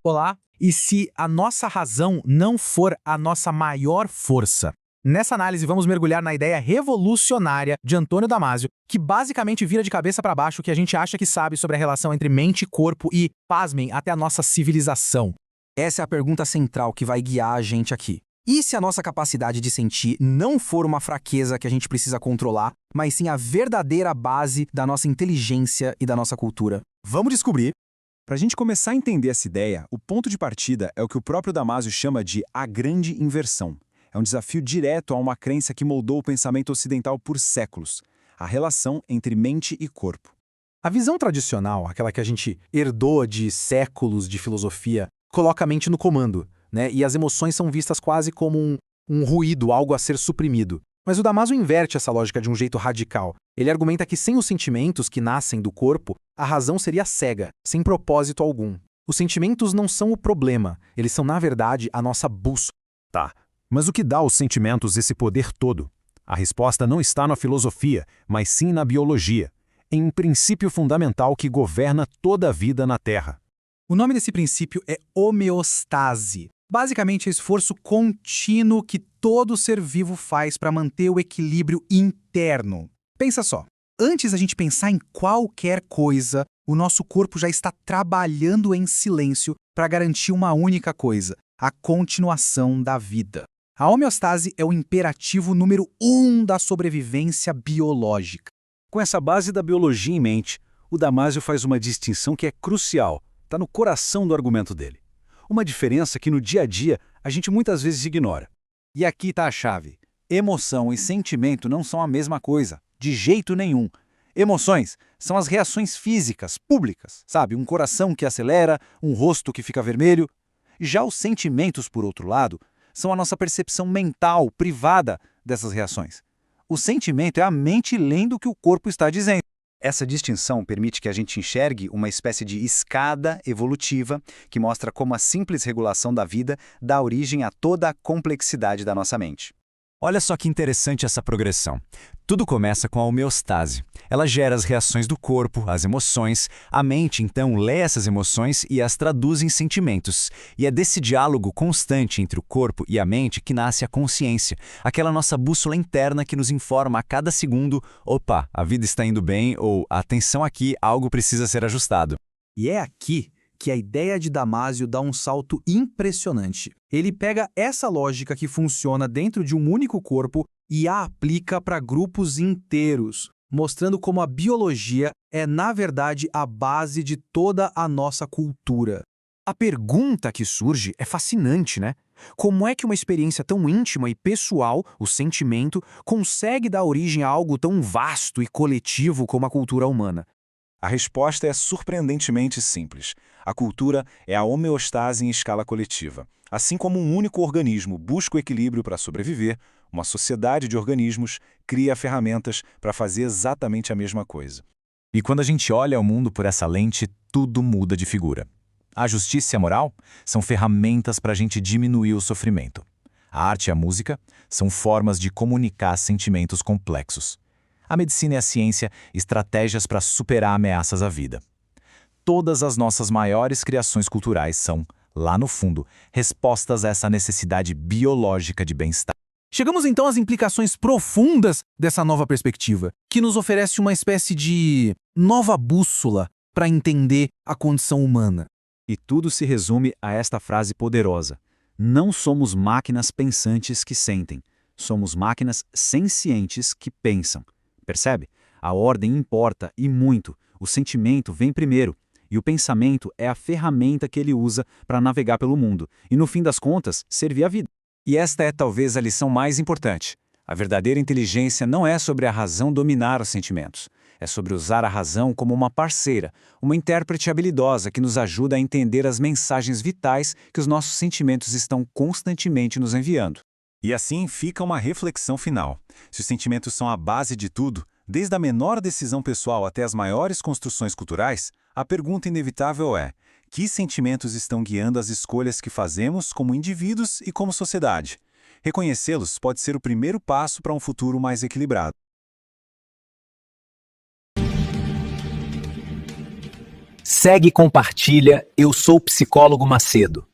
Olá, e se a nossa razão não for a nossa maior força? Nessa análise, vamos mergulhar na ideia revolucionária de Antônio Damasio, que basicamente vira de cabeça para baixo o que a gente acha que sabe sobre a relação entre mente e corpo e, pasmem, até a nossa civilização. Essa é a pergunta central que vai guiar a gente aqui. E se a nossa capacidade de sentir não for uma fraqueza que a gente precisa controlar, mas sim a verdadeira base da nossa inteligência e da nossa cultura? Vamos descobrir. Para a gente começar a entender essa ideia, o ponto de partida é o que o próprio Damasio chama de a grande inversão. É um desafio direto a uma crença que moldou o pensamento ocidental por séculos, a relação entre mente e corpo. A visão tradicional, aquela que a gente herdou de séculos de filosofia, coloca a mente no comando, né? E as emoções são vistas quase como um ruído, algo a ser suprimido. Mas o Damasio inverte essa lógica de um jeito radical. Ele argumenta que sem os sentimentos que nascem do corpo, a razão seria cega, sem propósito algum. Os sentimentos não são o problema, eles são, na verdade, a nossa bússola. Tá, mas o que dá aos sentimentos esse poder todo? A resposta não está na filosofia, mas sim na biologia, em um princípio fundamental que governa toda a vida na Terra. O nome desse princípio é homeostase. Basicamente, é o esforço contínuo que todo ser vivo faz para manter o equilíbrio interno. Pensa só, antes da gente pensar em qualquer coisa, o nosso corpo já está trabalhando em silêncio para garantir uma única coisa, a continuação da vida. A homeostase é o imperativo número 1 da sobrevivência biológica. Com essa base da biologia em mente, o Damasio faz uma distinção que é crucial, está no coração do argumento dele. Uma diferença que no dia a dia a gente muitas vezes ignora. E aqui está a chave. Emoção e sentimento não são a mesma coisa, de jeito nenhum. Emoções são as reações físicas, públicas, sabe? Um coração que acelera, um rosto que fica vermelho. Já os sentimentos, por outro lado, são a nossa percepção mental, privada dessas reações. O sentimento é a mente lendo o que o corpo está dizendo. Essa distinção permite que a gente enxergue uma espécie de escada evolutiva que mostra como a simples regulação da vida dá origem a toda a complexidade da nossa mente. Olha só que interessante essa progressão. Tudo começa com a homeostase. Ela gera as reações do corpo, as emoções. A mente, então, lê essas emoções e as traduz em sentimentos. E é desse diálogo constante entre o corpo e a mente que nasce a consciência, aquela nossa bússola interna que nos informa a cada segundo: opa, a vida está indo bem, ou atenção aqui, algo precisa ser ajustado. E é aqui que a ideia de Damasio dá um salto impressionante. Ele pega essa lógica que funciona dentro de um único corpo e a aplica para grupos inteiros, mostrando como a biologia é, na verdade, a base de toda a nossa cultura. A pergunta que surge é fascinante, né? Como é que uma experiência tão íntima e pessoal, o sentimento, consegue dar origem a algo tão vasto e coletivo como a cultura humana? A resposta é surpreendentemente simples. A cultura é a homeostase em escala coletiva. Assim como um único organismo busca o equilíbrio para sobreviver, uma sociedade de organismos cria ferramentas para fazer exatamente a mesma coisa. E quando a gente olha o mundo por essa lente, tudo muda de figura. A justiça e a moral são ferramentas para a gente diminuir o sofrimento. A arte e a música são formas de comunicar sentimentos complexos. A medicina e a ciência, estratégias para superar ameaças à vida. Todas as nossas maiores criações culturais são, lá no fundo, respostas a essa necessidade biológica de bem-estar. Chegamos então às implicações profundas dessa nova perspectiva, que nos oferece uma espécie de nova bússola para entender a condição humana. E tudo se resume a esta frase poderosa: não somos máquinas pensantes que sentem, somos máquinas sencientes que pensam. Percebe? A ordem importa e muito. O sentimento vem primeiro, e o pensamento é a ferramenta que ele usa para navegar pelo mundo e, no fim das contas, servir a vida. E esta é talvez a lição mais importante. A verdadeira inteligência não é sobre a razão dominar os sentimentos. É sobre usar a razão como uma parceira, uma intérprete habilidosa que nos ajuda a entender as mensagens vitais que os nossos sentimentos estão constantemente nos enviando. E assim fica uma reflexão final. Se os sentimentos são a base de tudo, desde a menor decisão pessoal até as maiores construções culturais, A pergunta inevitável é: que sentimentos estão guiando as escolhas que fazemos como indivíduos e como sociedade? Reconhecê-los pode ser o primeiro passo para um futuro mais equilibrado. Segue e compartilha. Eu sou o psicólogo Macedo.